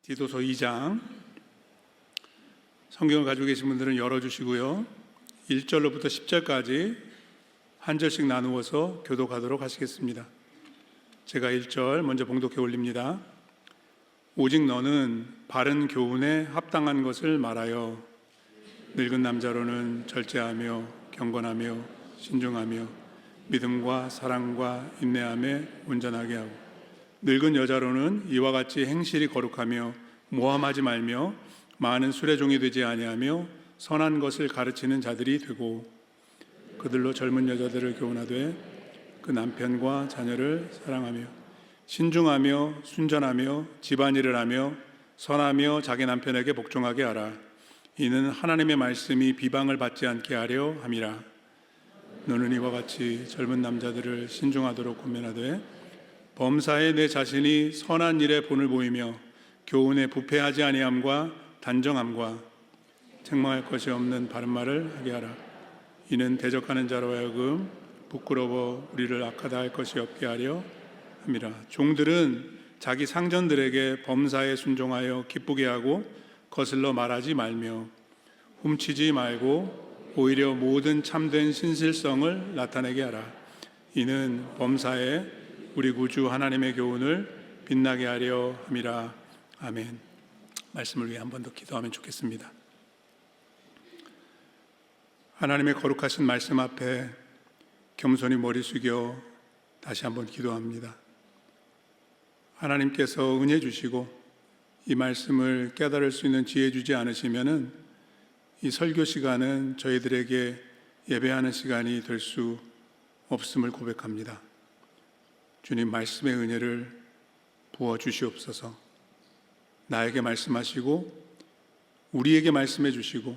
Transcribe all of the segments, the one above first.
디도서 2장, 성경을 가지고 계신 분들은 열어주시고요, 1절로부터 10절까지 한 절씩 나누어서 교독하도록 하시겠습니다. 제가 1절 먼저 봉독해 올립니다. 오직 너는 바른 교훈에 합당한 것을 말하여 늙은 남자로는 절제하며 경건하며 신중하며 믿음과 사랑과 인내함에 온전하게 하고, 늙은 여자로는 이와 같이 행실이 거룩하며 모함하지 말며 많은 술의 종이 되지 아니하며 선한 것을 가르치는 자들이 되고, 그들로 젊은 여자들을 교훈하되 그 남편과 자녀를 사랑하며 신중하며 순전하며 집안일을 하며 선하며 자기 남편에게 복종하게 하라. 이는 하나님의 말씀이 비방을 받지 않게 하려 함이라. 너는 이와 같이 젊은 남자들을 신중하도록 권면하되 범사에 내 자신이 선한 일에 본을 보이며 교훈에 부패하지 아니함과 단정함과 책망할 것이 없는 바른 말을 하게 하라. 이는 대적하는 자로 하여금 부끄러워 우리를 악하다 할 것이 없게 하려 함이라. 종들은 자기 상전들에게 범사에 순종하여 기쁘게 하고 거슬러 말하지 말며 훔치지 말고 오히려 모든 참된 신실성을 나타내게 하라. 이는 범사에 우리 구주 하나님의 교훈을 빛나게 하려 함이라. 아멘. 말씀을 위해 한 번 더 기도하면 좋겠습니다. 하나님의 거룩하신 말씀 앞에 겸손히 머리 숙여 다시 한번 기도합니다. 하나님께서 은혜 주시고 이 말씀을 깨달을 수 있는 지혜 주지 않으시면은 이 설교 시간은 저희들에게 예배하는 시간이 될 수 없음을 고백합니다. 주님, 말씀의 은혜를 부어 주시옵소서. 나에게 말씀하시고 우리에게 말씀해 주시고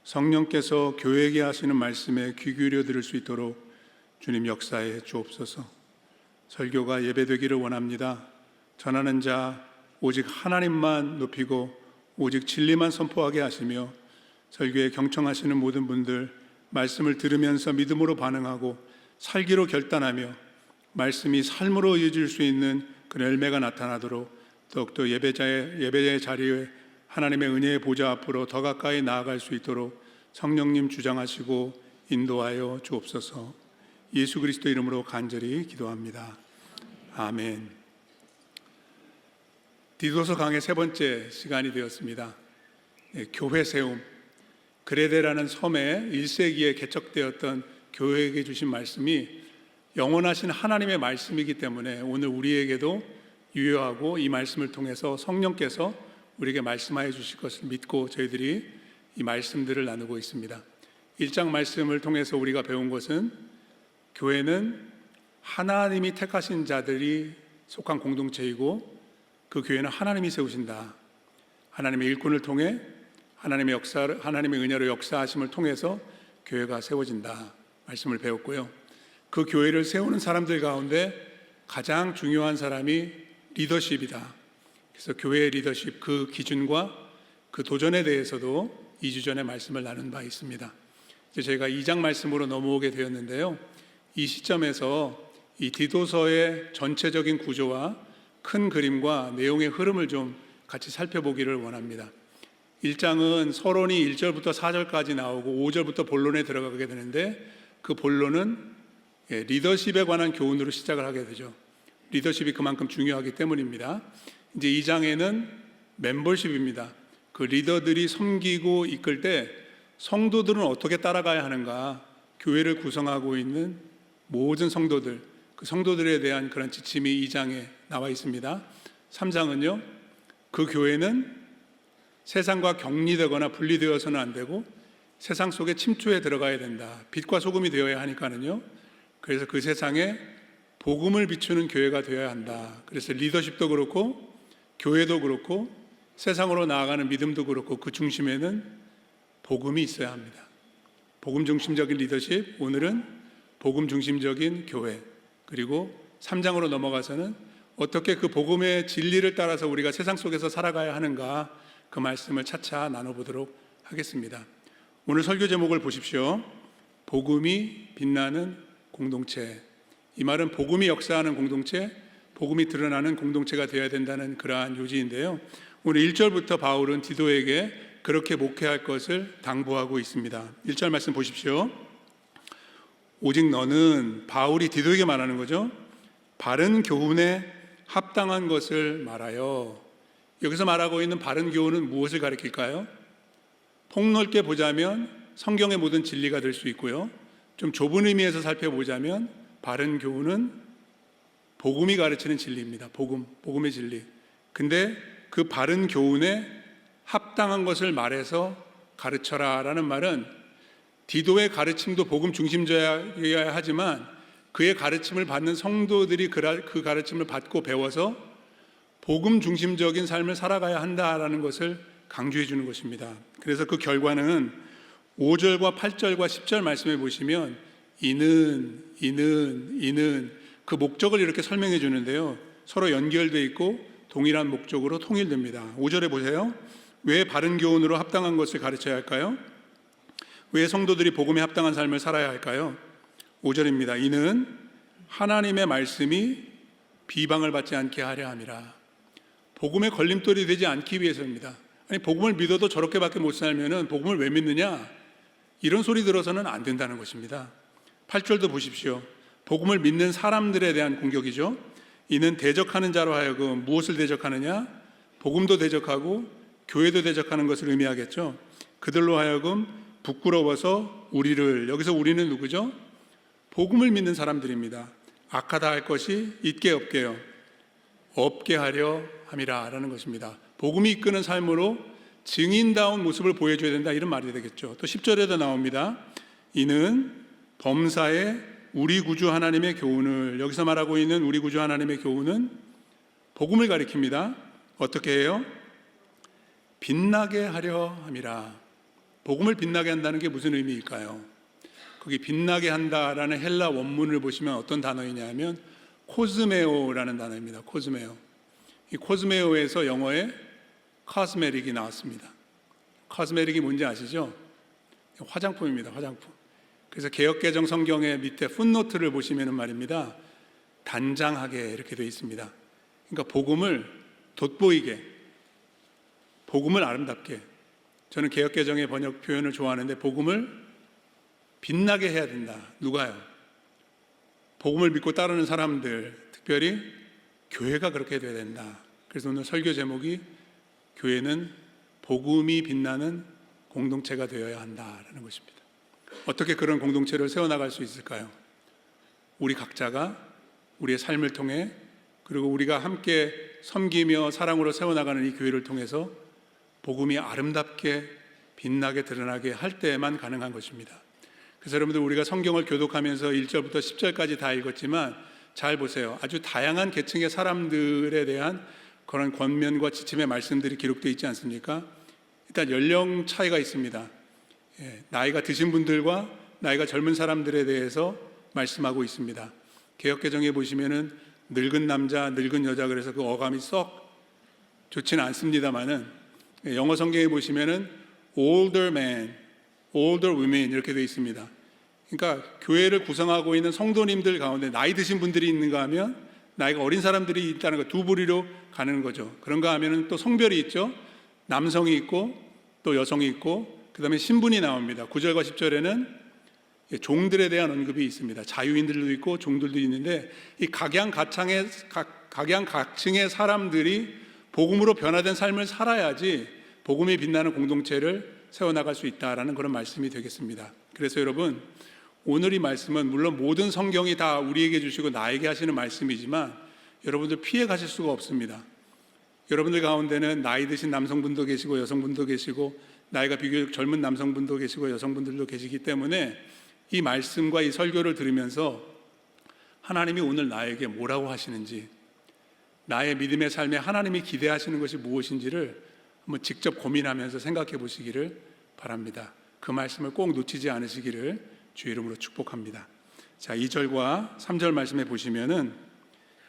성령께서 교회에게 하시는 말씀에 귀 기울여 들을 수 있도록 주님 역사해 주옵소서. 설교가 예배되기를 원합니다. 전하는 자 오직 하나님만 높이고 오직 진리만 선포하게 하시며 설교에 경청하시는 모든 분들 말씀을 들으면서 믿음으로 반응하고 살기로 결단하며 말씀이 삶으로 이어질 수 있는 그 열매가 나타나도록 더욱더 예배자의 자리에 하나님의 은혜의 보좌 앞으로 더 가까이 나아갈 수 있도록 성령님 주장하시고 인도하여 주옵소서. 예수 그리스도 이름으로 간절히 기도합니다. 아멘. 디도서 강의 세 번째 시간이 되었습니다. 교회 세움. 그레데라는 섬에 1세기에 개척되었던 교회에게 주신 말씀이 영원하신 하나님의 말씀이기 때문에 오늘 우리에게도 유효하고 이 말씀을 통해서 성령께서 우리에게 말씀하여 주실 것을 믿고 저희들이 이 말씀들을 나누고 있습니다. 1장 말씀을 통해서 우리가 배운 것은 교회는 하나님이 택하신 자들이 속한 공동체이고 그 교회는 하나님이 세우신다. 하나님의 일꾼을 통해 하나님의 은혜로 역사하심을 통해서 교회가 세워진다. 말씀을 배웠고요. 그 교회를 세우는 사람들 가운데 가장 중요한 사람이 리더십이다. 그래서 교회의 리더십, 그 기준과 그 도전에 대해서도 2주 전에 말씀을 나눈 바 있습니다. 이제 저희가 2장 말씀으로 넘어오게 되었는데요. 이 시점에서 이 디도서의 전체적인 구조와 큰 그림과 내용의 흐름을 좀 같이 살펴보기를 원합니다. 1장은 서론이 1절부터 4절까지 나오고 5절부터 본론에 들어가게 되는데 그 본론은 리더십에 관한 교훈으로 시작을 하게 되죠. 리더십이 그만큼 중요하기 때문입니다. 이제 2장에는 멤버십입니다. 그 리더들이 섬기고 이끌 때 성도들은 어떻게 따라가야 하는가, 교회를 구성하고 있는 모든 성도들, 그 성도들에 대한 그런 지침이 2장에 나와 있습니다. 3장은요, 그 교회는 세상과 격리되거나 분리되어서는 안 되고 세상 속에 침투해 들어가야 된다. 빛과 소금이 되어야 하니까는요. 그래서 그 세상에 복음을 비추는 교회가 되어야 한다. 그래서 리더십도 그렇고 교회도 그렇고 세상으로 나아가는 믿음도 그렇고 그 중심에는 복음이 있어야 합니다. 복음 중심적인 리더십, 오늘은 복음 중심적인 교회, 그리고 3장으로 넘어가서는 어떻게 그 복음의 진리를 따라서 우리가 세상 속에서 살아가야 하는가, 그 말씀을 차차 나눠보도록 하겠습니다. 오늘 설교 제목을 보십시오. 복음이 빛나는 공동체. 이 말은 복음이 역사하는 공동체, 복음이 드러나는 공동체가 되어야 된다는 그러한 요지인데요. 오늘 1절부터 바울은 디도에게 그렇게 목회할 것을 당부하고 있습니다. 1절 말씀 보십시오. 오직 너는, 바울이 디도에게 말하는 거죠, 바른 교훈에 합당한 것을 말하여. 여기서 말하고 있는 바른 교훈은 무엇을 가리킬까요? 폭넓게 보자면 성경의 모든 진리가 될 수 있고요, 좀 좁은 의미에서 살펴보자면 바른 교훈은 복음이 가르치는 진리입니다. 복음의 진리. 근데 그 바른 교훈에 합당한 것을 말해서 가르쳐라 라는 말은 디도의 가르침도 복음 중심적이어야 하지만 그의 가르침을 받는 성도들이 그 가르침을 받고 배워서 복음 중심적인 삶을 살아가야 한다라는 것을 강조해 주는 것입니다. 그래서 그 결과는 5절과 8절과 10절 말씀에 보시면 이는 그 목적을 이렇게 설명해 주는데요, 서로 연결되어 있고 동일한 목적으로 통일됩니다. 5절에 보세요. 왜 바른 교훈으로 합당한 것을 가르쳐야 할까요? 왜 성도들이 복음에 합당한 삶을 살아야 할까요? 5절입니다. 이는 하나님의 말씀이 비방을 받지 않게 하려 함이라. 복음의 걸림돌이 되지 않기 위해서입니다. 아니, 복음을 믿어도 저렇게밖에 못 살면은 복음을 왜 믿느냐? 이런 소리 들어서는 안 된다는 것입니다. 8절도 보십시오. 복음을 믿는 사람들에 대한 공격이죠. 이는 대적하는 자로 하여금 무엇을 대적하느냐? 복음도 대적하고 교회도 대적하는 것을 의미하겠죠. 그들로 하여금 부끄러워서 우리를, 여기서 우리는 누구죠? 복음을 믿는 사람들입니다. 악하다 할 것이 있게 없게요, 없게 하려 함이라 라는 것입니다. 복음이 이끄는 삶으로 증인다운 모습을 보여줘야 된다, 이런 말이 되겠죠. 또 10절에도 나옵니다. 이는 범사에 우리 구주 하나님의 교훈을, 여기서 말하고 있는 우리 구주 하나님의 교훈은 복음을 가리킵니다. 어떻게 해요? 빛나게 하려 함이라. 복음을 빛나게 한다는 게 무슨 의미일까요? 거기 빛나게 한다라는 헬라 원문을 보시면 어떤 단어이냐면 코스메오라는 단어입니다. 코스메오. 이 코스메오에서 영어에 코스메틱이 나왔습니다. 코스메틱이 뭔지 아시죠? 화장품입니다. 화장품. 그래서 개역개정 성경의 밑에 풋노트를 보시면 말입니다, 단장하게 이렇게 되어 있습니다. 그러니까 복음을 돋보이게, 복음을 아름답게. 저는 개역개정의 번역 표현을 좋아하는데 복음을 빛나게 해야 된다. 누가요? 복음을 믿고 따르는 사람들, 특별히 교회가 그렇게 돼야 된다. 그래서 오늘 설교 제목이 교회는 복음이 빛나는 공동체가 되어야 한다라는 것입니다. 어떻게 그런 공동체를 세워나갈 수 있을까요? 우리 각자가 우리의 삶을 통해, 그리고 우리가 함께 섬기며 사랑으로 세워나가는 이 교회를 통해서 복음이 아름답게 빛나게 드러나게 할 때만 가능한 것입니다. 그래서 여러분들, 우리가 성경을 교독하면서 1절부터 10절까지 다 읽었지만 잘 보세요. 아주 다양한 계층의 사람들에 대한 그런 권면과 지침의 말씀들이 기록되어 있지 않습니까? 일단 연령 차이가 있습니다. 나이가 드신 분들과 나이가 젊은 사람들에 대해서 말씀하고 있습니다. 개역개정에 보시면은 늙은 남자, 늙은 여자, 그래서 그 어감이 썩 좋지는 않습니다만은, 영어 성경에 보시면은 older man, older women 이렇게 되어 있습니다. 그러니까 교회를 구성하고 있는 성도님들 가운데 나이 드신 분들이 있는가 하면 나이가 어린 사람들이 있다는 거, 두 부류로 가는 거죠. 그런가 하면은 또 성별이 있죠. 남성이 있고 또 여성이 있고, 그 다음에 신분이 나옵니다. 9절과 10절에는 종들에 대한 언급이 있습니다. 자유인들도 있고 종들도 있는데, 이 각양각층의 사람들이 복음으로 변화된 삶을 살아야지 복음이 빛나는 공동체를 세워나갈 수 있다라는 그런 말씀이 되겠습니다. 그래서 여러분, 오늘 이 말씀은 물론 모든 성경이 다 우리에게 주시고 나에게 하시는 말씀이지만 여러분들 피해 가실 수가 없습니다. 여러분들 가운데는 나이 드신 남성분도 계시고 여성분도 계시고, 나이가 비교적 젊은 남성분도 계시고 여성분들도 계시기 때문에 이 말씀과 이 설교를 들으면서 하나님이 오늘 나에게 뭐라고 하시는지, 나의 믿음의 삶에 하나님이 기대하시는 것이 무엇인지를 한번 직접 고민하면서 생각해 보시기를 바랍니다. 그 말씀을 꼭 놓치지 않으시기를 주의 이름으로 축복합니다. 자, 2절과 3절 말씀에 보시면은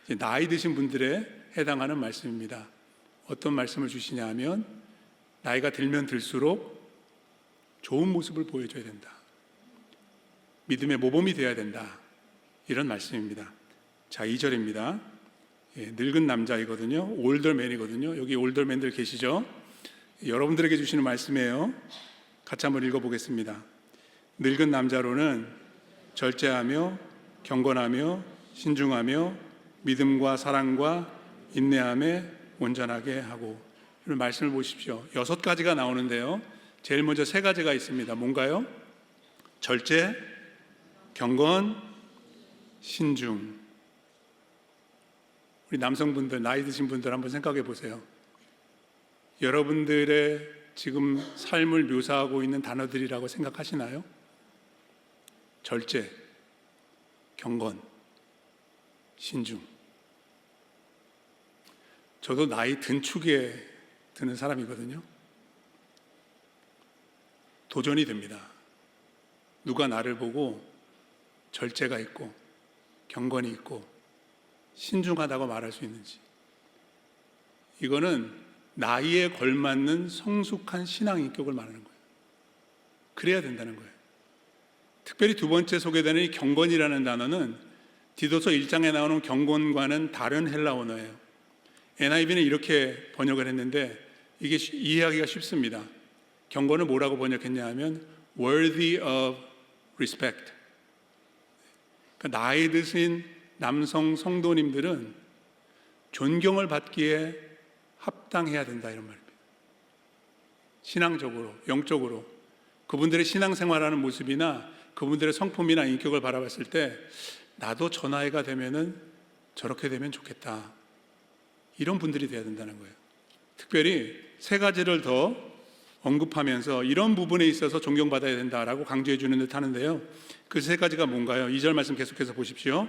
이제 나이 드신 분들에 해당하는 말씀입니다. 어떤 말씀을 주시냐 하면, 나이가 들면 들수록 좋은 모습을 보여줘야 된다. 믿음의 모범이 되어야 된다. 이런 말씀입니다. 자, 2절입니다. 늙은 남자이거든요. 올더맨이거든요. 여기 올더맨들 계시죠? 여러분들에게 주시는 말씀이에요. 같이 한번 읽어보겠습니다. 늙은 남자로는 절제하며 경건하며 신중하며 믿음과 사랑과 인내함에 온전하게 하고. 이런 말씀을 보십시오. 6가지가 나오는데요. 제일 먼저 3가지가 있습니다. 뭔가요? 절제, 경건, 신중. 우리 남성분들, 나이 드신 분들 한번 생각해 보세요. 여러분들의 지금 삶을 묘사하고 있는 단어들이라고 생각하시나요? 절제, 경건, 신중. 저도 나이 든 축에 드는 사람이거든요. 도전이 됩니다. 누가 나를 보고 절제가 있고 경건이 있고 신중하다고 말할 수 있는지. 이거는 나이에 걸맞는 성숙한 신앙 인격을 말하는 거예요. 그래야 된다는 거예요. 특별히 2번째 소개되는 이 경건이라는 단어는 디도서 1장에 나오는 경건과는 다른 헬라 언어예요. NIV는 이렇게 번역을 했는데 이게 이해하기가 쉽습니다. 경건을 뭐라고 번역했냐 하면 worthy of respect. 그러니까 나이 드신 남성 성도님들은 존경을 받기에 합당해야 된다, 이런 말입니다. 신앙적으로, 영적으로 그분들의 신앙생활하는 모습이나 그분들의 성품이나 인격을 바라봤을 때 나도 저 나이가 되면은 저렇게 되면 좋겠다, 이런 분들이 돼야 된다는 거예요. 특별히 3가지를 더 언급하면서 이런 부분에 있어서 존경받아야 된다라고 강조해 주는 듯 하는데요. 그 3가지가 뭔가요? 2절 말씀 계속해서 보십시오.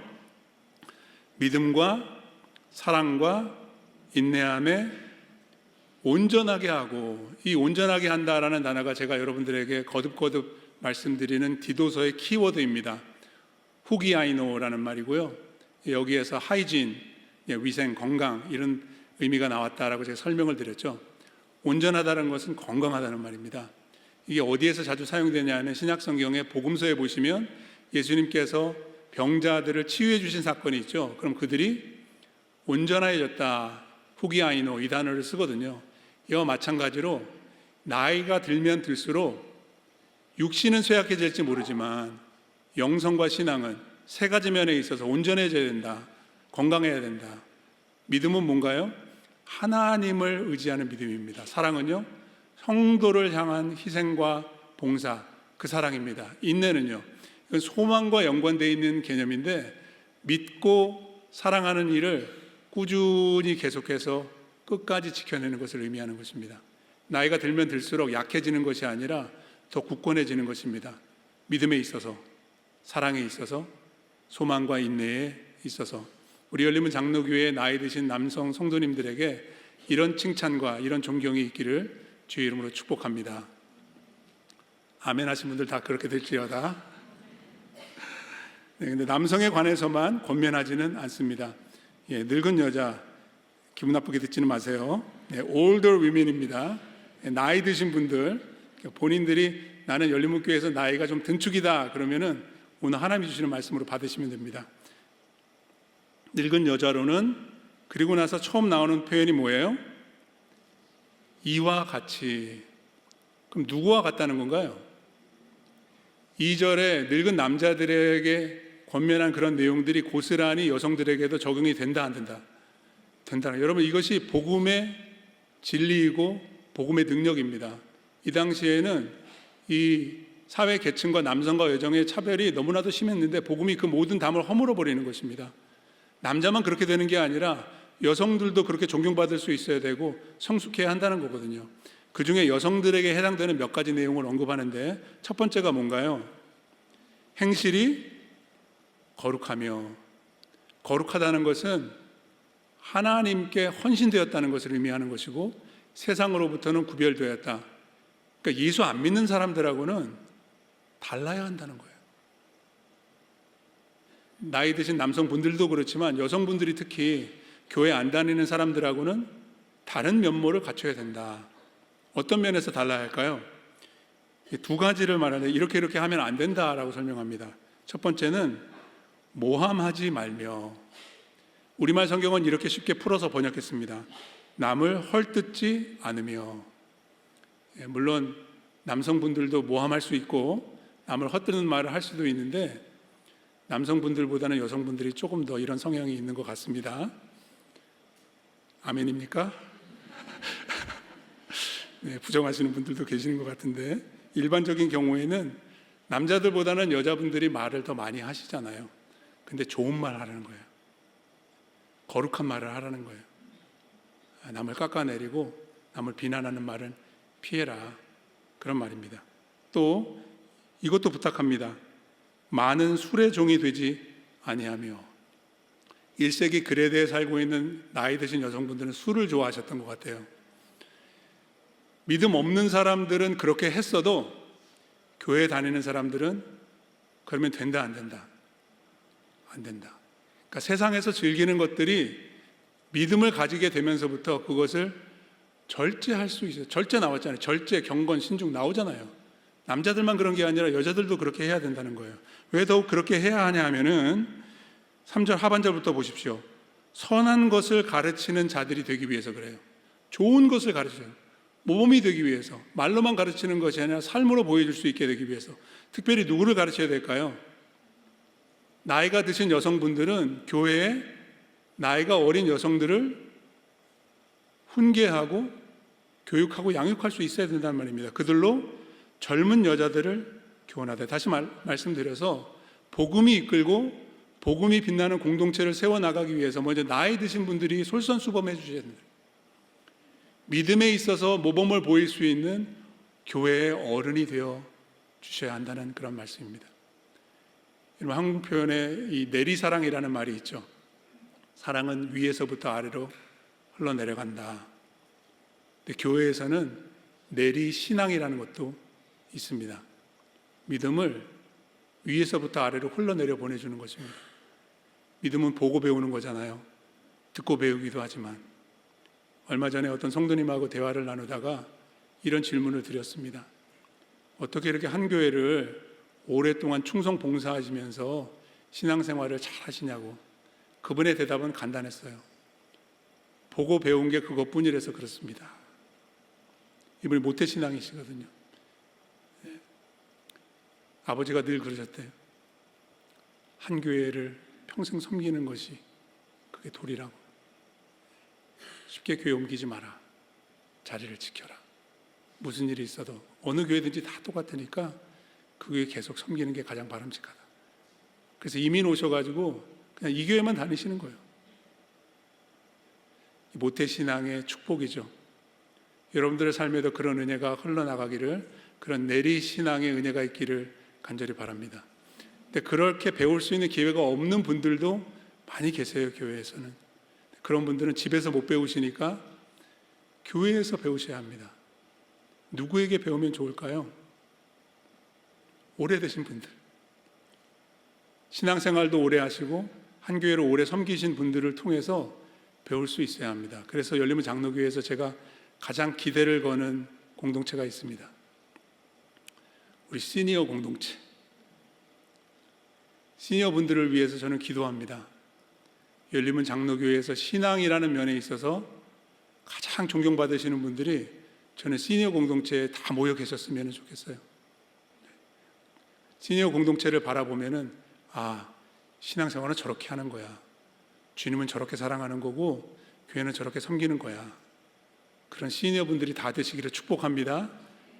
믿음과 사랑과 인내함에 온전하게 하고, 이 온전하게 한다라는 단어가 제가 여러분들에게 거듭거듭 말씀드리는 디도서의 키워드입니다. 후기아이노라는 말이고요. 여기에서 하이진, 위생, 건강 이런 의미가 나왔다라고 제가 설명을 드렸죠. 온전하다는 것은 건강하다는 말입니다. 이게 어디에서 자주 사용되냐 하면 신약성경의 복음서에 보시면 예수님께서 병자들을 치유해 주신 사건이 있죠. 그럼 그들이 온전해졌다, 후기아이노, 이 단어를 쓰거든요. 이와 마찬가지로 나이가 들면 들수록 육신은 쇠약해질지 모르지만 영성과 신앙은 3가지 면에 있어서 온전해져야 된다, 건강해야 된다. 믿음은 뭔가요? 하나님을 의지하는 믿음입니다. 사랑은요, 성도를 향한 희생과 봉사, 그 사랑입니다. 인내는요, 이건 소망과 연관되어 있는 개념인데 믿고 사랑하는 일을 꾸준히 계속해서 끝까지 지켜내는 것을 의미하는 것입니다. 나이가 들면 들수록 약해지는 것이 아니라 더 굳건해지는 것입니다. 믿음에 있어서, 사랑에 있어서, 소망과 인내에 있어서. 우리 열림은 장로교회의 나이 드신 남성 성도님들에게 이런 칭찬과 이런 존경이 있기를 주의 이름으로 축복합니다. 아멘 하신 분들 다 그렇게 될지어다. 네, 근데 남성에 관해서만 권면하지는 않습니다. 늙은 여자 기분 나쁘게 듣지는 마세요. older women입니다. 나이 드신 분들, 본인들이 나는 열린문교회에서 나이가 좀 든축이다 그러면은 오늘 하나님이 주시는 말씀으로 받으시면 됩니다. 늙은 여자로는, 그리고 나서 처음 나오는 표현이 뭐예요? 이와 같이. 그럼 누구와 같다는 건가요? 2절에 늙은 남자들에게 권면한 그런 내용들이 고스란히 여성들에게도 적용이 된다, 안 된다? 된다. 여러분, 이것이 복음의 진리이고 복음의 능력입니다. 이 당시에는 이 사회 계층과 남성과 여성의 차별이 너무나도 심했는데 복음이 그 모든 담을 허물어 버리는 것입니다. 남자만 그렇게 되는 게 아니라 여성들도 그렇게 존경받을 수 있어야 되고 성숙해야 한다는 거거든요. 그 중에 여성들에게 해당되는 몇 가지 내용을 언급하는데 첫 번째가 뭔가요? 행실이 거룩하며, 거룩하다는 것은 하나님께 헌신되었다는 것을 의미하는 것이고 세상으로부터는 구별되었다. 그러니까 예수 안 믿는 사람들하고는 달라야 한다는 거예요. 나이 드신 남성분들도 그렇지만 여성분들이 특히 교회 안 다니는 사람들하고는 다른 면모를 갖춰야 된다. 어떤 면에서 달라야 할까요? 2가지를 말하는데 이렇게 하면 안 된다라고 설명합니다. 첫 번째는 모함하지 말며. 우리말 성경은 이렇게 쉽게 풀어서 번역했습니다. 남을 헐뜯지 않으며. 물론 남성분들도 모함할 수 있고 남을 헛되는 말을 할 수도 있는데 남성분들보다는 여성분들이 조금 더 이런 성향이 있는 것 같습니다. 아멘입니까? 네, 부정하시는 분들도 계시는 것 같은데, 일반적인 경우에는 남자들보다는 여자분들이 말을 더 많이 하시잖아요. 근데 좋은 말 하라는 거예요. 거룩한 말을 하라는 거예요. 남을 깎아내리고 남을 비난하는 말은 피해라, 그런 말입니다. 또 이것도 부탁합니다. 많은 술의 종이 되지 아니하며. 1세기 그레데에 살고 있는 나이 드신 여성분들은 술을 좋아하셨던 것 같아요. 믿음 없는 사람들은 그렇게 했어도 교회 다니는 사람들은 그러면 된다, 안 된다? 안 된다. 그러니까 세상에서 즐기는 것들이 믿음을 가지게 되면서부터 그것을 절제할 수 있어요. 절제 나왔잖아요. 절제, 경건, 신중 나오잖아요. 남자들만 그런 게 아니라 여자들도 그렇게 해야 된다는 거예요. 왜 더욱 그렇게 해야 하냐 하면은 3절 하반절부터 보십시오. 선한 것을 가르치는 자들이 되기 위해서 그래요. 좋은 것을 가르쳐요. 모범이 되기 위해서. 말로만 가르치는 것이 아니라 삶으로 보여줄 수 있게 되기 위해서. 특별히 누구를 가르쳐야 될까요? 나이가 드신 여성분들은 교회에 나이가 어린 여성들을 훈계하고 교육하고 양육할 수 있어야 된다는 말입니다. 그들로 젊은 여자들을 교훈하되, 다시 말씀드려서 복음이 이끌고 복음이 빛나는 공동체를 세워나가기 위해서 먼저 나이 드신 분들이 솔선수범해 주셔야 됩니다. 믿음에 있어서 모범을 보일 수 있는 교회의 어른이 되어 주셔야 한다는 그런 말씀입니다. 여러분, 한국 표현에 이 내리사랑이라는 말이 있죠. 사랑은 위에서부터 아래로 흘러내려간다. 근데 교회에서는 내리신앙이라는 것도 있습니다. 믿음을 위에서부터 아래로 흘러내려 보내주는 것입니다. 믿음은 보고 배우는 거잖아요. 듣고 배우기도 하지만. 얼마 전에 어떤 성도님하고 대화를 나누다가 이런 질문을 드렸습니다. 어떻게 이렇게 한 교회를 오랫동안 충성 봉사하시면서 신앙생활을 잘 하시냐고. 그분의 대답은 간단했어요. 보고 배운 게 그것뿐이라서 그렇습니다. 이분이 모태신앙이시거든요. 네. 아버지가 늘 그러셨대요. 한 교회를 평생 섬기는 것이 그게 도리라고. 쉽게 교회 옮기지 마라. 자리를 지켜라. 무슨 일이 있어도 어느 교회든지 다 똑같으니까 그 교회 계속 섬기는 게 가장 바람직하다. 그래서 이민 오셔가지고 그냥 이 교회만 다니시는 거예요. 모태신앙의 축복이죠. 여러분들의 삶에도 그런 은혜가 흘러나가기를, 그런 내리신앙의 은혜가 있기를 간절히 바랍니다. 근데 그렇게 배울 수 있는 기회가 없는 분들도 많이 계세요. 교회에서는. 그런 분들은 집에서 못 배우시니까 교회에서 배우셔야 합니다. 누구에게 배우면 좋을까요? 오래되신 분들, 신앙생활도 오래 하시고 한 교회를 오래 섬기신 분들을 통해서 배울 수 있어야 합니다. 그래서 열림은 장로교회에서 제가 가장 기대를 거는 공동체가 있습니다. 우리 시니어 공동체. 시니어 분들을 위해서 저는 기도합니다. 열림은 장로교회에서 신앙이라는 면에 있어서 가장 존경받으시는 분들이 저는 시니어 공동체에 다 모여 계셨으면 좋겠어요. 시니어 공동체를 바라보면은, 아, 신앙생활은 저렇게 하는 거야. 주님은 저렇게 사랑하는 거고 교회는 저렇게 섬기는 거야. 그런 시니어 분들이 다 되시기를 축복합니다.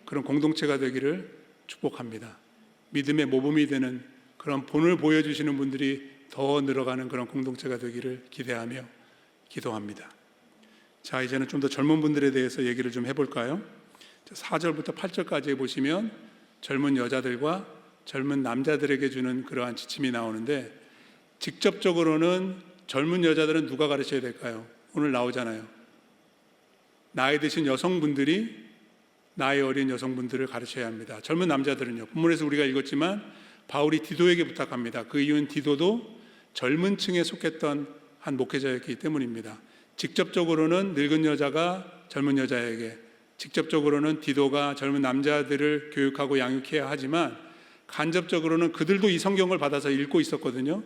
그런 공동체가 되기를 축복합니다. 믿음의 모범이 되는 그런 본을 보여주시는 분들이 더 늘어가는 그런 공동체가 되기를 기대하며 기도합니다. 자, 이제는 좀 더 젊은 분들에 대해서 얘기를 좀 해볼까요? 4절부터 8절까지 보시면 젊은 여자들과 젊은 남자들에게 주는 그러한 지침이 나오는데, 직접적으로는 젊은 여자들은 누가 가르쳐야 될까요? 오늘 나오잖아요. 나이 드신 여성분들이 나이 어린 여성분들을 가르쳐야 합니다. 젊은 남자들은요, 본문에서 우리가 읽었지만 바울이 디도에게 부탁합니다. 그 이유는 디도도 젊은 층에 속했던 한 목회자였기 때문입니다. 직접적으로는 늙은 여자가 젊은 여자에게, 직접적으로는 디도가 젊은 남자들을 교육하고 양육해야 하지만 간접적으로는 그들도 이 성경을 받아서 읽고 있었거든요.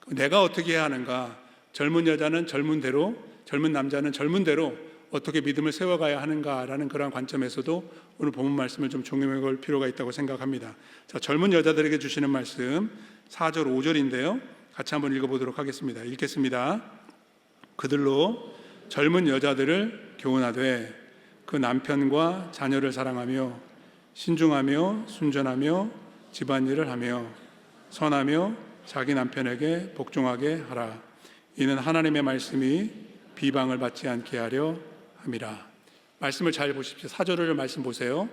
내가 어떻게 해야 하는가? 젊은 여자는 젊은 대로, 젊은 남자는 젊은 대로 어떻게 믿음을 세워가야 하는가라는 그러한 관점에서도 오늘 본문 말씀을 좀 종용해 볼 필요가 있다고 생각합니다. 자, 젊은 여자들에게 주시는 말씀 4절 5절인데요. 같이 한번 읽어보도록 하겠습니다. 읽겠습니다. 그들로 젊은 여자들을 교훈하되 그 남편과 자녀를 사랑하며 신중하며 순전하며 집안일을 하며 선하며 자기 남편에게 복종하게 하라. 이는 하나님의 말씀이 비방을 받지 않게 하려 함이라. 말씀을 잘 보십시오. 4절을 말씀 보세요.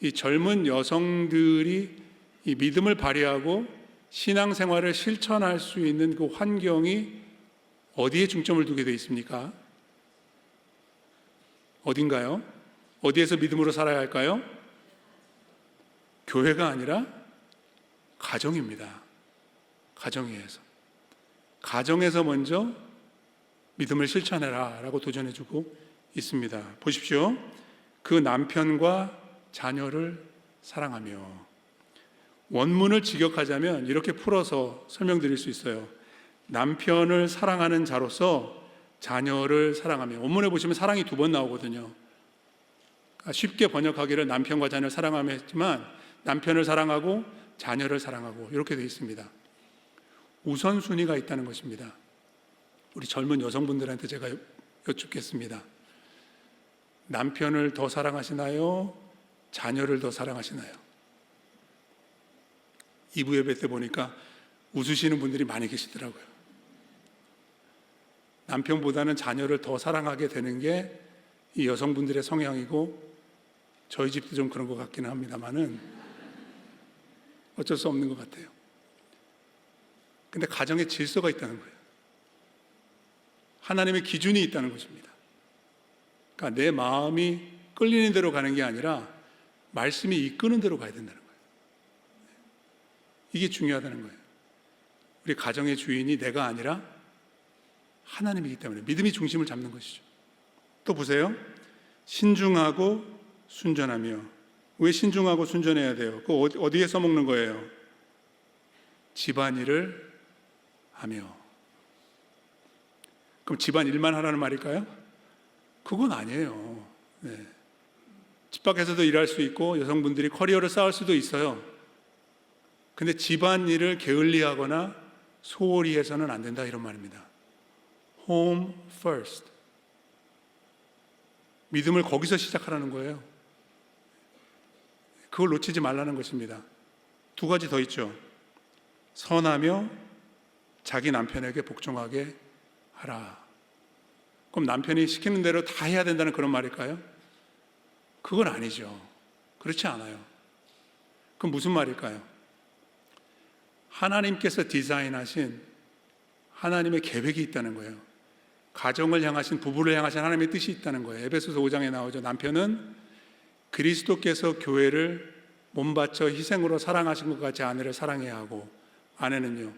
이 젊은 여성들이 이 믿음을 발휘하고 신앙생활을 실천할 수 있는 그 환경이 어디에 중점을 두게 되어 있습니까? 어딘가요? 어디에서 믿음으로 살아야 할까요? 교회가 아니라 가정입니다. 가정에서. 가정에서 먼저 믿음을 실천해라 라고 도전해주고 있습니다. 보십시오. 그 남편과 자녀를 사랑하며, 원문을 직역하자면 이렇게 풀어서 설명드릴 수 있어요. 남편을 사랑하는 자로서 자녀를 사랑하며, 원문에 보시면 사랑이 2번 나오거든요. 쉽게 번역하기를 남편과 자녀를 사랑하며 했지만 남편을 사랑하고 자녀를 사랑하고 이렇게 되어 있습니다. 우선순위가 있다는 것입니다. 우리 젊은 여성분들한테 제가 여쭙겠습니다. 남편을 더 사랑하시나요? 자녀를 더 사랑하시나요? 2부 예배 때 보니까 웃으시는 분들이 많이 계시더라고요. 남편보다는 자녀를 더 사랑하게 되는 게 이 여성분들의 성향이고, 저희 집도 좀 그런 것 같기는 합니다만은 어쩔 수 없는 것 같아요. 근데 가정에 질서가 있다는 거예요. 하나님의 기준이 있다는 것입니다. 그러니까 내 마음이 끌리는 대로 가는 게 아니라 말씀이 이끄는 대로 가야 된다는 거예요. 이게 중요하다는 거예요. 우리 가정의 주인이 내가 아니라 하나님이기 때문에 믿음이 중심을 잡는 것이죠. 또 보세요. 신중하고 순전하며. 왜 신중하고 순전해야 돼요? 그거 어디에 써먹는 거예요? 집안일을 하며. 그럼 집안일만 하라는 말일까요? 그건 아니에요. 네. 집 밖에서도 일할 수 있고 여성분들이 커리어를 쌓을 수도 있어요. 근데 집안일을 게을리하거나 소홀히 해서는 안 된다, 이런 말입니다. Home first. 믿음을 거기서 시작하라는 거예요. 그걸 놓치지 말라는 것입니다. 2가지 더 있죠. 선하며 자기 남편에게 복종하게 하라. 그럼 남편이 시키는 대로 다 해야 된다는 그런 말일까요? 그건 아니죠. 그렇지 않아요. 그럼 무슨 말일까요? 하나님께서 디자인하신 하나님의 계획이 있다는 거예요. 가정을 향하신, 부부를 향하신 하나님의 뜻이 있다는 거예요. 에베소서 5장에 나오죠. 남편은 그리스도께서 교회를 몸바쳐 희생으로 사랑하신 것 같이 아내를 사랑해야 하고, 아내는요,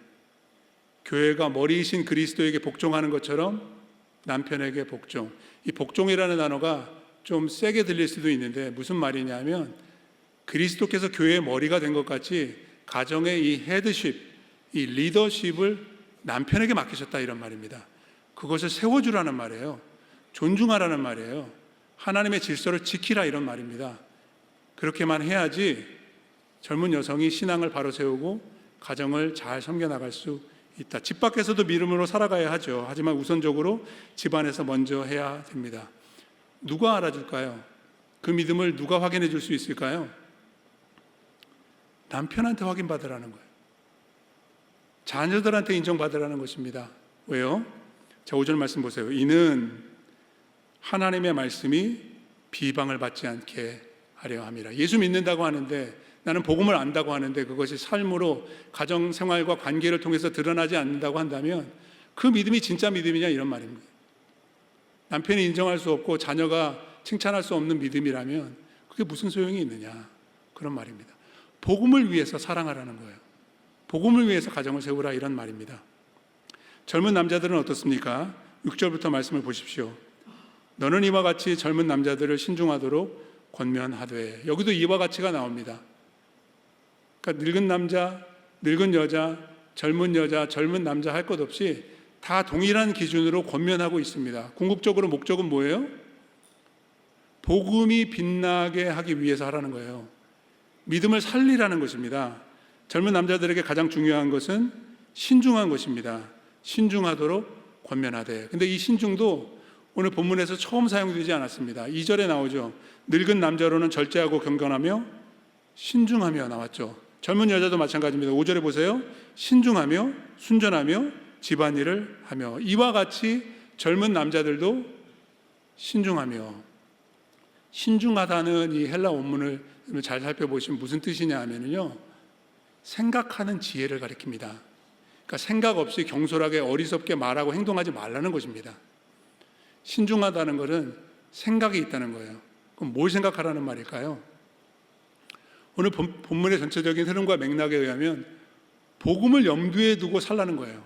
교회가 머리이신 그리스도에게 복종하는 것처럼 남편에게 복종. 이 복종이라는 단어가 좀 세게 들릴 수도 있는데 무슨 말이냐면, 그리스도께서 교회의 머리가 된 것 같이 가정의 이 헤드십, 이 리더십을 남편에게 맡기셨다, 이런 말입니다. 그것을 세워주라는 말이에요. 존중하라는 말이에요. 하나님의 질서를 지키라, 이런 말입니다. 그렇게만 해야지 젊은 여성이 신앙을 바로 세우고 가정을 잘 섬겨나갈 수 있다. 집 밖에서도 믿음으로 살아가야 하죠. 하지만 우선적으로 집안에서 먼저 해야 됩니다. 누가 알아줄까요? 그 믿음을 누가 확인해 줄 수 있을까요? 남편한테 확인받으라는 거예요. 자녀들한테 인정받으라는 것입니다. 왜요? 자, 5절 말씀 보세요. 이는 하나님의 말씀이 비방을 받지 않게 하려 함이라. 예수 믿는다고 하는데, 나는 복음을 안다고 하는데 그것이 삶으로 가정생활과 관계를 통해서 드러나지 않는다고 한다면 그 믿음이 진짜 믿음이냐, 이런 말입니다. 남편이 인정할 수 없고 자녀가 칭찬할 수 없는 믿음이라면 그게 무슨 소용이 있느냐, 그런 말입니다. 복음을 위해서 사랑하라는 거예요. 복음을 위해서 가정을 세우라, 이런 말입니다. 젊은 남자들은 어떻습니까? 6절부터 말씀을 보십시오. 너는 이와 같이 젊은 남자들을 신중하도록 권면하되. 여기도 이와 같이가 나옵니다. 그러니까 늙은 남자, 늙은 여자, 젊은 남자 할 것 없이 다 동일한 기준으로 권면하고 있습니다. 궁극적으로 목적은 뭐예요? 복음이 빛나게 하기 위해서 하라는 거예요. 믿음을 살리라는 것입니다. 젊은 남자들에게 가장 중요한 것은 신중한 것입니다. 신중하도록 권면하되. 근데 이 신중도 오늘 본문에서 처음 사용되지 않았습니다. 2절에 나오죠. 늙은 남자로는 절제하고 경건하며 신중하며 나왔죠. 젊은 여자도 마찬가지입니다. 5절에 보세요. 신중하며 순전하며 집안일을 하며. 이와 같이 젊은 남자들도 신중하며. 신중하다는 이 헬라 원문을 잘 살펴보시면 무슨 뜻이냐 하면요, 생각하는 지혜를 가리킵니다. 그러니까 생각 없이 경솔하게 어리석게 말하고 행동하지 말라는 것입니다. 신중하다는 것은 생각이 있다는 거예요. 그럼 뭘 생각하라는 말일까요? 오늘 본문의 전체적인 흐름과 맥락에 의하면 복음을 염두에 두고 살라는 거예요.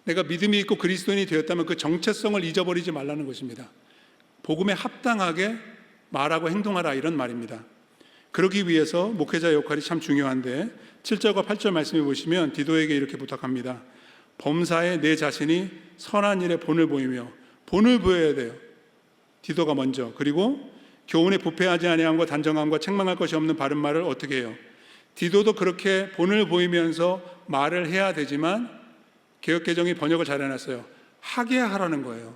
내가 믿음이 있고 그리스도인이 되었다면 그 정체성을 잊어버리지 말라는 것입니다. 복음에 합당하게 말하고 행동하라, 이런 말입니다. 그러기 위해서 목회자 역할이 참 중요한데 7절과 8절 말씀해 보시면 디도에게 이렇게 부탁합니다. 범사에 내 자신이 선한 일에 본을 보이며, 본을 보여야 돼요. 디도가 먼저. 그리고 교훈에 부패하지 아니함과 단정함과 책망할 것이 없는 바른 말을 어떻게 해요? 디도도 그렇게 본을 보이면서 말을 해야 되지만 개역개정이 번역을 잘 해놨어요. 하게 하라는 거예요.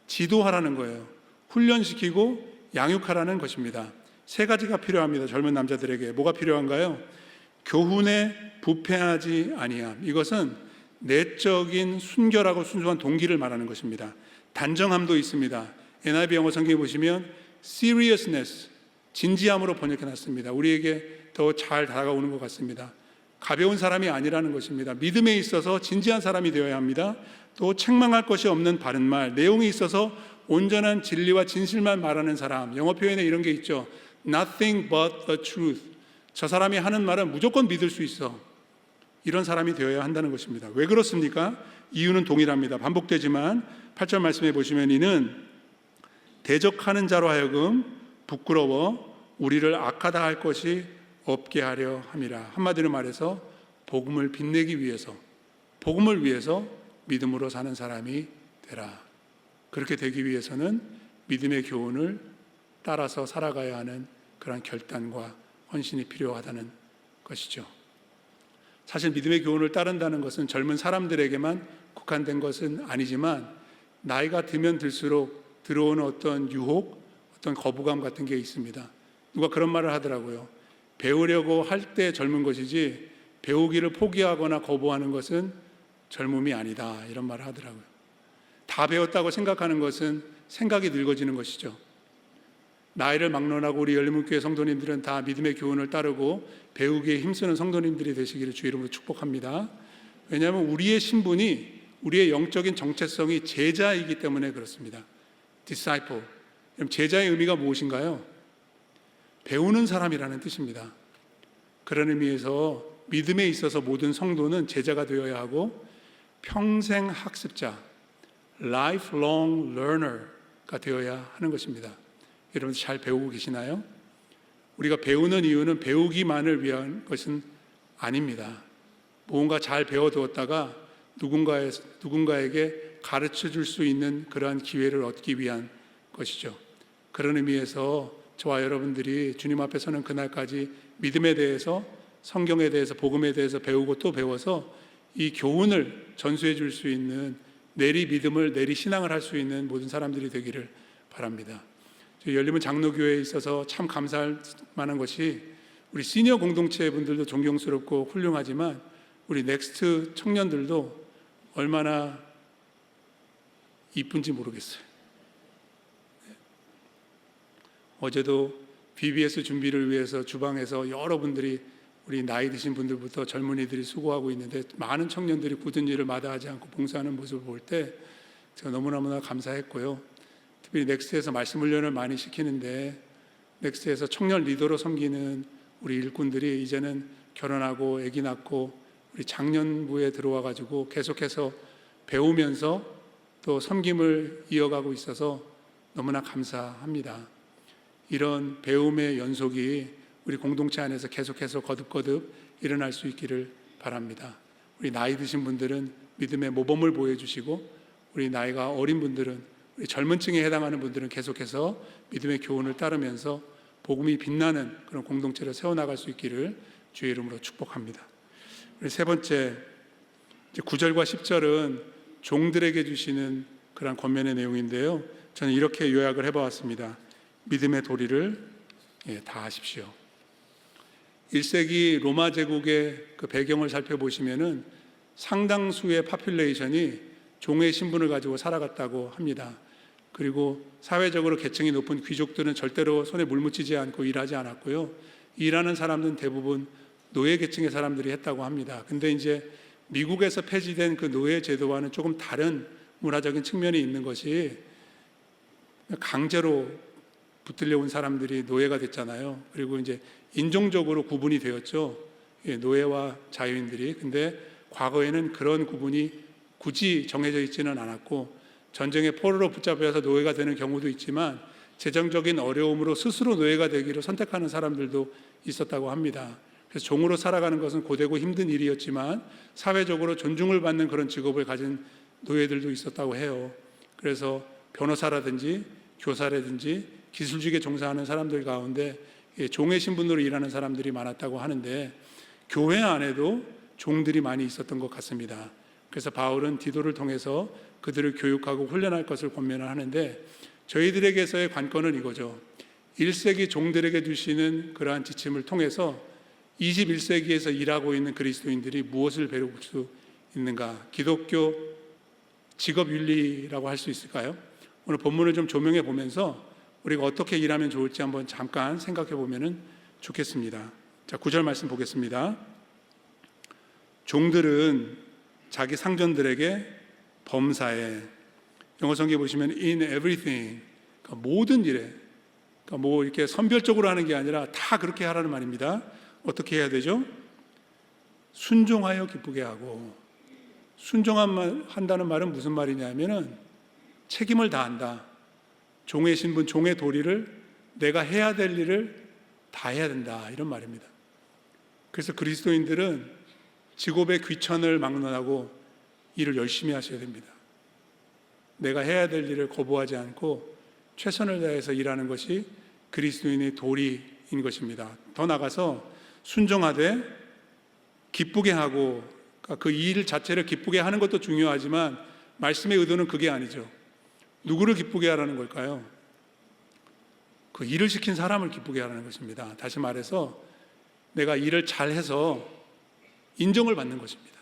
지도하라는 거예요. 훈련시키고 양육하라는 것입니다. 세 가지가 필요합니다. 젊은 남자들에게. 뭐가 필요한가요? 교훈에 부패하지 아니함. 이것은 내적인 순결하고 순수한 동기를 말하는 것입니다. 단정함도 있습니다. NIV 영어 성경에 보시면 seriousness, 진지함으로 번역해놨습니다. 우리에게 더 잘 다가오는 것 같습니다. 가벼운 사람이 아니라는 것입니다. 믿음에 있어서 진지한 사람이 되어야 합니다. 또 책망할 것이 없는 바른 말, 내용에 있어서 온전한 진리와 진실만 말하는 사람. 영어 표현에 이런 게 있죠. Nothing but the truth. 저 사람이 하는 말은 무조건 믿을 수 있어. 이런 사람이 되어야 한다는 것입니다. 왜 그렇습니까? 이유는 동일합니다. 반복되지만 8절 말씀해 보시면 이는 대적하는 자로 하여금 부끄러워 우리를 악하다 할 것이 없게 하려 함이라. 한마디로 말해서 복음을 빛내기 위해서, 복음을 위해서 믿음으로 사는 사람이 되라. 그렇게 되기 위해서는 믿음의 교훈을 따라서 살아가야 하는 그런 결단과 헌신이 필요하다는 것이죠. 사실 믿음의 교훈을 따른다는 것은 젊은 사람들에게만 국한된 것은 아니지만 나이가 들면 들수록 들어오는 어떤 유혹, 어떤 거부감 같은 게 있습니다. 누가 그런 말을 하더라고요. 배우려고 할 때 젊은 것이지 배우기를 포기하거나 거부하는 것은 젊음이 아니다, 이런 말을 하더라고요. 다 배웠다고 생각하는 것은 생각이 늙어지는 것이죠. 나이를 막론하고 우리 열린문교회 성도님들은 다 믿음의 교훈을 따르고 배우기에 힘쓰는 성도님들이 되시기를 주 이름으로 축복합니다. 왜냐하면 우리의 신분이, 우리의 영적인 정체성이 제자이기 때문에 그렇습니다. disciple. 제자의 의미가 무엇인가요? 배우는 사람이라는 뜻입니다. 그런 의미에서 믿음에 있어서 모든 성도는 제자가 되어야 하고 평생 학습자, lifelong learner가 되어야 하는 것입니다. 여러분 잘 배우고 계시나요? 우리가 배우는 이유는 배우기만을 위한 것은 아닙니다. 무언가 잘 배워두었다가 누군가에게 가르쳐 줄 수 있는 그러한 기회를 얻기 위한 것이죠. 그런 의미에서 저와 여러분들이 주님 앞에 서는 그날까지 믿음에 대해서, 성경에 대해서, 복음에 대해서 배우고 또 배워서 이 교훈을 전수해 줄 수 있는, 내리 믿음을, 내리 신앙을 할 수 있는 모든 사람들이 되기를 바랍니다. 열림은 장로교회에 있어서 참 감사할 만한 것이 우리 시니어 공동체 분들도 존경스럽고 훌륭하지만 우리 넥스트 청년들도 얼마나 이쁜지 모르겠어요. 어제도 BBS 준비를 위해서 주방에서 여러분들이, 우리 나이 드신 분들부터 젊은이들이 수고하고 있는데 많은 청년들이 굳은 일을 마다하지 않고 봉사하는 모습을 볼 때 제가 너무너무나 감사했고요. 특별히 넥스트에서 말씀 훈련을 많이 시키는데 넥스트에서 청년 리더로 섬기는 우리 일꾼들이 이제는 결혼하고 아기 낳고 우리 장년부에 들어와 가지고 계속해서 배우면서 또 섬김을 이어가고 있어서 너무나 감사합니다. 이런 배움의 연속이 우리 공동체 안에서 계속해서 거듭거듭 일어날 수 있기를 바랍니다. 우리 나이 드신 분들은 믿음의 모범을 보여주시고, 우리 나이가 어린 분들은, 우리 젊은 층에 해당하는 분들은 계속해서 믿음의 교훈을 따르면서 복음이 빛나는 그런 공동체를 세워나갈 수 있기를 주의 이름으로 축복합니다. 우리 세 번째, 9절과 10절은 종들에게 주시는 그런 권면의 내용인데요, 저는 이렇게 요약을 해보았습니다. 믿음의 도리를 다하십시오. 1세기 로마 제국의 그 배경을 살펴보시면은 상당수의 파퓰레이션이 종의 신분을 가지고 살아갔다고 합니다. 그리고 사회적으로 계층이 높은 귀족들은 절대로 손에 물 묻히지 않고 일하지 않았고요. 일하는 사람들은 대부분 노예 계층의 사람들이 했다고 합니다. 근데 이제 미국에서 폐지된 그 노예 제도와는 조금 다른 문화적인 측면이 있는 것이, 강제로 붙들려 온 사람들이 노예가 됐잖아요. 그리고 이제 인종적으로 구분이 되었죠. 노예와 자유인들이. 근데 과거에는 그런 구분이 굳이 정해져 있지는 않았고, 전쟁의 포로로 붙잡혀서 노예가 되는 경우도 있지만 재정적인 어려움으로 스스로 노예가 되기를 선택하는 사람들도 있었다고 합니다. 그래서 종으로 살아가는 것은 고되고 힘든 일이었지만 사회적으로 존중을 받는 그런 직업을 가진 노예들도 있었다고 해요. 그래서 변호사라든지 교사라든지 기술직에 종사하는 사람들 가운데 종의 신분으로 일하는 사람들이 많았다고 하는데, 교회 안에도 종들이 많이 있었던 것 같습니다. 그래서 바울은 디도를 통해서 그들을 교육하고 훈련할 것을 권면을 하는데, 저희들에게서의 관건은 이거죠. 1세기 종들에게 주시는 그러한 지침을 통해서 21세기에서 일하고 있는 그리스도인들이 무엇을 배울 수 있는가? 기독교 직업윤리라고 할 수 있을까요? 오늘 본문을 좀 조명해 보면서 우리가 어떻게 일하면 좋을지 한번 잠깐 생각해 보면 좋겠습니다. 자, 9절 말씀 보겠습니다. 종들은 자기 상전들에게 범사에, 영어 성경에 보시면 in everything, 그러니까 모든 일에, 그러니까 뭐 이렇게 선별적으로 하는 게 아니라 다 그렇게 하라는 말입니다. 어떻게 해야 되죠? 순종하여 기쁘게 하고, 순종한다는 말은 무슨 말이냐면은 책임을 다한다. 종의 신분, 종의 도리를, 내가 해야 될 일을 다 해야 된다, 이런 말입니다. 그래서 그리스도인들은 직업의 귀천을 막론하고 일을 열심히 하셔야 됩니다. 내가 해야 될 일을 거부하지 않고 최선을 다해서 일하는 것이 그리스도인의 도리인 것입니다. 더 나아가서 순종하되 기쁘게 하고, 그러니까 그 일 자체를 기쁘게 하는 것도 중요하지만 말씀의 의도는 그게 아니죠. 누구를 기쁘게 하라는 걸까요? 그 일을 시킨 사람을 기쁘게 하라는 것입니다. 다시 말해서 내가 일을 잘해서 인정을 받는 것입니다.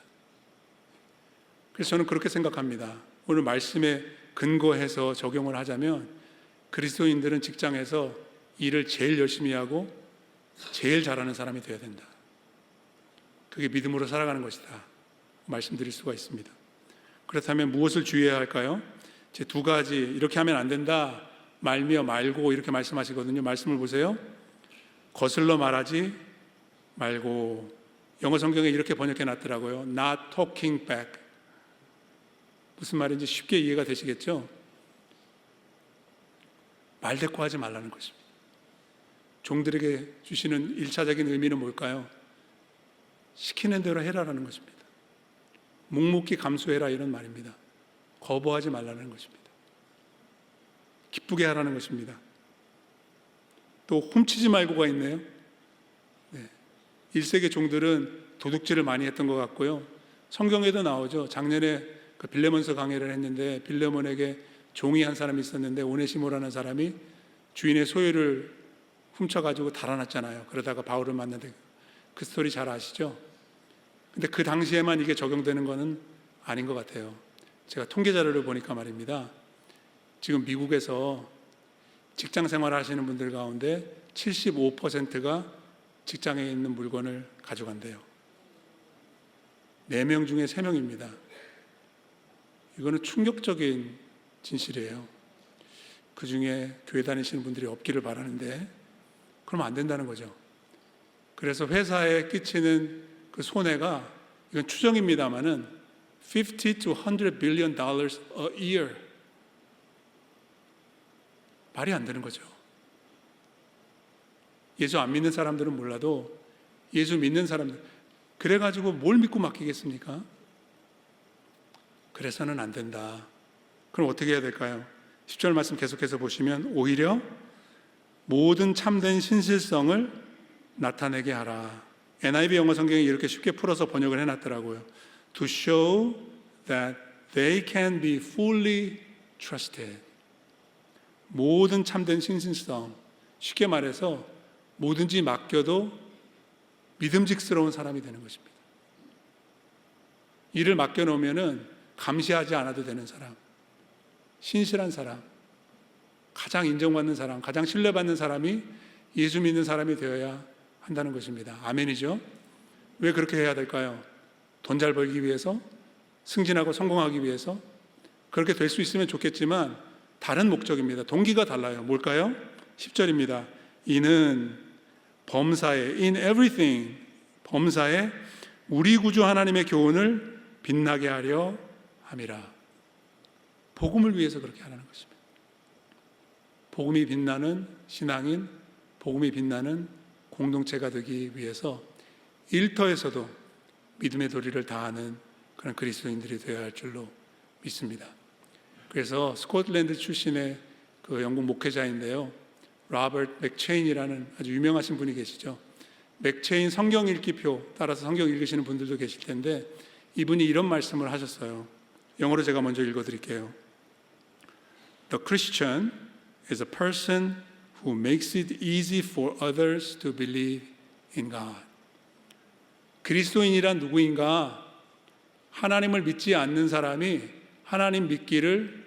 그래서 저는 그렇게 생각합니다. 오늘 말씀에 근거해서 적용을 하자면 그리스도인들은 직장에서 일을 제일 열심히 하고 제일 잘하는 사람이 되어야 된다. 그게 믿음으로 살아가는 것이다, 말씀드릴 수가 있습니다. 그렇다면 무엇을 주의해야 할까요? 제 두 가지, 이렇게 하면 안 된다, 말며 말고 이렇게 말씀하시거든요. 말씀을 보세요. 거슬러 말하지 말고, 영어 성경에 이렇게 번역해 놨더라고요. Not talking back. 무슨 말인지 쉽게 이해가 되시겠죠? 말대꾸하지 말라는 것입니다. 종들에게 주시는 1차적인 의미는 뭘까요? 시키는 대로 해라라는 것입니다. 묵묵히 감수해라, 이런 말입니다. 거부하지 말라는 것입니다. 기쁘게 하라는 것입니다. 또 훔치지 말고가 있네요. 1세기 종들은 도둑질을 많이 했던 것 같고요. 성경에도 나오죠. 작년에 그 빌레몬서 강해를 했는데 빌레몬에게 종이 한 사람이 있었는데 오네시모라는 사람이 주인의 소유를 훔쳐가지고 달아났잖아요. 그러다가 바울을 만났는데, 그 스토리 잘 아시죠? 근데 그 당시에만 이게 적용되는 것은 아닌 것 같아요. 제가 통계 자료를 보니까 말입니다. 지금 미국에서 직장 생활을 하시는 분들 가운데 75%가 직장에 있는 물건을 가져간대요. 4명 중에 3명입니다. 이거는 충격적인 진실이에요. 그 중에 교회 다니시는 분들이 없기를 바라는데, 그러면 안 된다는 거죠. 그래서 회사에 끼치는 그 손해가, 이건 추정입니다만은 50 to 100 billion dollars a year. 말이 안 되는 거죠. 예수 안 믿는 사람들은 몰라도 예수 믿는 사람들, 그래가지고 뭘 믿고 맡기겠습니까? 그래서는 안 된다. 그럼 어떻게 해야 될까요? 10절 말씀 계속해서 보시면 오히려 모든 참된 신실성을 나타내게 하라. NIV 영어 성경이 이렇게 쉽게 풀어서 번역을 해놨더라고요. To show that they can be fully trusted. 모든 참된 신실성, 쉽게 말해서 뭐든지 맡겨도 믿음직스러운 사람이 되는 것입니다. 일을 맡겨놓으면 감시하지 않아도 되는 사람, 신실한 사람, 가장 인정받는 사람, 가장 신뢰받는 사람이 예수 믿는 사람이 되어야 한다는 것입니다. 아멘이죠? 왜 그렇게 해야 될까요? 돈 잘 벌기 위해서? 승진하고 성공하기 위해서? 그렇게 될 수 있으면 좋겠지만 다른 목적입니다. 동기가 달라요. 뭘까요? 10절입니다. 이는 범사에 in everything 범사에 우리 구주 하나님의 교훈을 빛나게 하려 함이라. 복음을 위해서 그렇게 하라는 것입니다. 복음이 빛나는 신앙인, 복음이 빛나는 공동체가 되기 위해서 일터에서도 믿음의 도리를 다하는 그런 그리스도인들이 되어야 할 줄로 믿습니다. 그래서 스코틀랜드 출신의 그 영국 목회자인데요, 로버트 맥체인이라는 아주 유명하신 분이 계시죠. 맥체인 성경 읽기표 따라서 성경 읽으시는 분들도 계실 텐데 이분이 이런 말씀을 하셨어요. 영어로 제가 먼저 읽어드릴게요. The Christian is a person who makes it easy for others to believe in God. 그리스도인이란 누구인가? 하나님을 믿지 않는 사람이 하나님 믿기를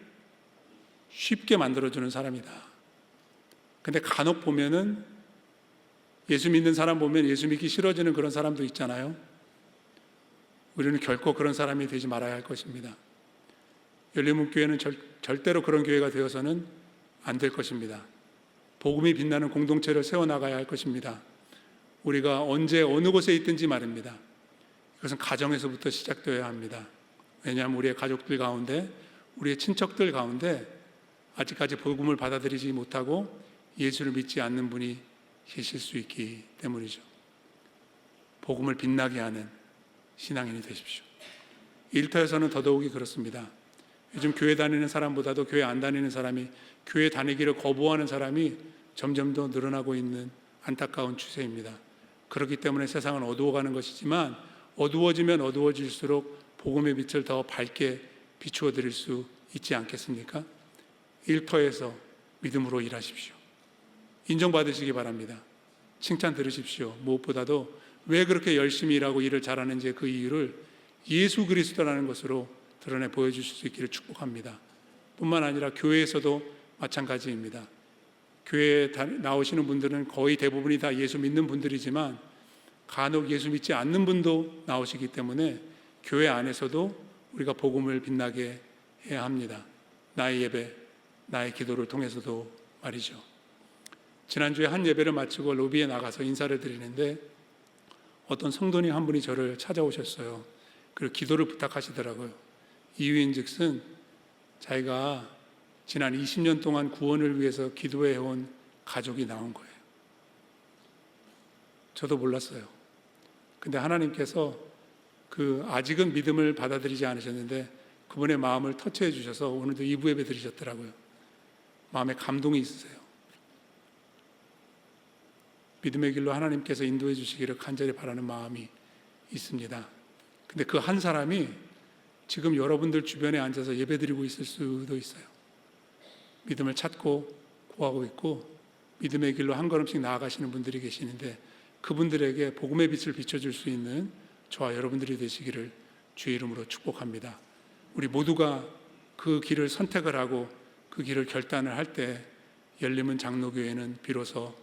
쉽게 만들어주는 사람이다. 근데 간혹 보면은 예수 믿는 사람 보면 예수 믿기 싫어지는 그런 사람도 있잖아요. 우리는 결코 그런 사람이 되지 말아야 할 것입니다. 열린문교회는 절대로 그런 교회가 되어서는 안 될 것입니다. 복음이 빛나는 공동체를 세워나가야 할 것입니다. 우리가 언제 어느 곳에 있든지 말입니다. 이것은 가정에서부터 시작되어야 합니다. 왜냐하면 우리의 가족들 가운데, 우리의 친척들 가운데 아직까지 복음을 받아들이지 못하고 예수를 믿지 않는 분이 계실 수 있기 때문이죠. 복음을 빛나게 하는 신앙인이 되십시오. 일터에서는 더더욱이 그렇습니다. 요즘 교회 다니는 사람보다도 교회 안 다니는 사람이, 교회 다니기를 거부하는 사람이 점점 더 늘어나고 있는 안타까운 추세입니다. 그렇기 때문에 세상은 어두워가는 것이지만 어두워지면 어두워질수록 복음의 빛을 더 밝게 비추어 드릴 수 있지 않겠습니까? 일터에서 믿음으로 일하십시오. 인정받으시기 바랍니다. 칭찬 들으십시오. 무엇보다도 왜 그렇게 열심히 일하고 일을 잘하는지 그 이유를 예수 그리스도라는 것으로 드러내 보여주실 수 있기를 축복합니다. 뿐만 아니라 교회에서도 마찬가지입니다. 교회에 나오시는 분들은 거의 대부분이 다 예수 믿는 분들이지만 간혹 예수 믿지 않는 분도 나오시기 때문에 교회 안에서도 우리가 복음을 빛나게 해야 합니다. 나의 예배, 나의 기도를 통해서도 말이죠. 지난주에 한 예배를 마치고 로비에 나가서 인사를 드리는데 어떤 성도님 한 분이 저를 찾아오셨어요. 그리고 기도를 부탁하시더라고요. 이유인즉슨 자기가 지난 20년 동안 구원을 위해서 기도해온 가족이 나온 거예요. 저도 몰랐어요. 근데 하나님께서 아직은 믿음을 받아들이지 않으셨는데 그분의 마음을 터치해 주셔서 오늘도 2부 예배 드리셨더라고요. 마음에 감동이 있으세요. 믿음의 길로 하나님께서 인도해 주시기를 간절히 바라는 마음이 있습니다. 근데 그 한 사람이 지금 여러분들 주변에 앉아서 예배 드리고 있을 수도 있어요. 믿음을 찾고 구하고 있고 믿음의 길로 한 걸음씩 나아가시는 분들이 계시는데 그분들에게 복음의 빛을 비춰줄 수 있는 저와 여러분들이 되시기를 주의 이름으로 축복합니다. 우리 모두가 그 길을 선택을 하고 그 길을 결단을 할 때 열림은 장로교회는 비로소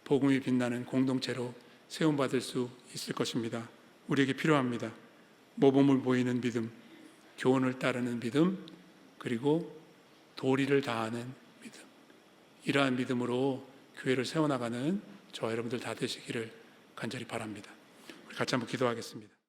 복음이 빛나는 공동체로 세움받을 수 있을 것입니다. 우리에게 필요합니다. 모범을 보이는 믿음, 교훈을 따르는 믿음, 그리고 도리를 다하는 믿음. 이러한 믿음으로 교회를 세워나가는 저와 여러분들 다 되시기를 간절히 바랍니다. 우리 같이 한번 기도하겠습니다.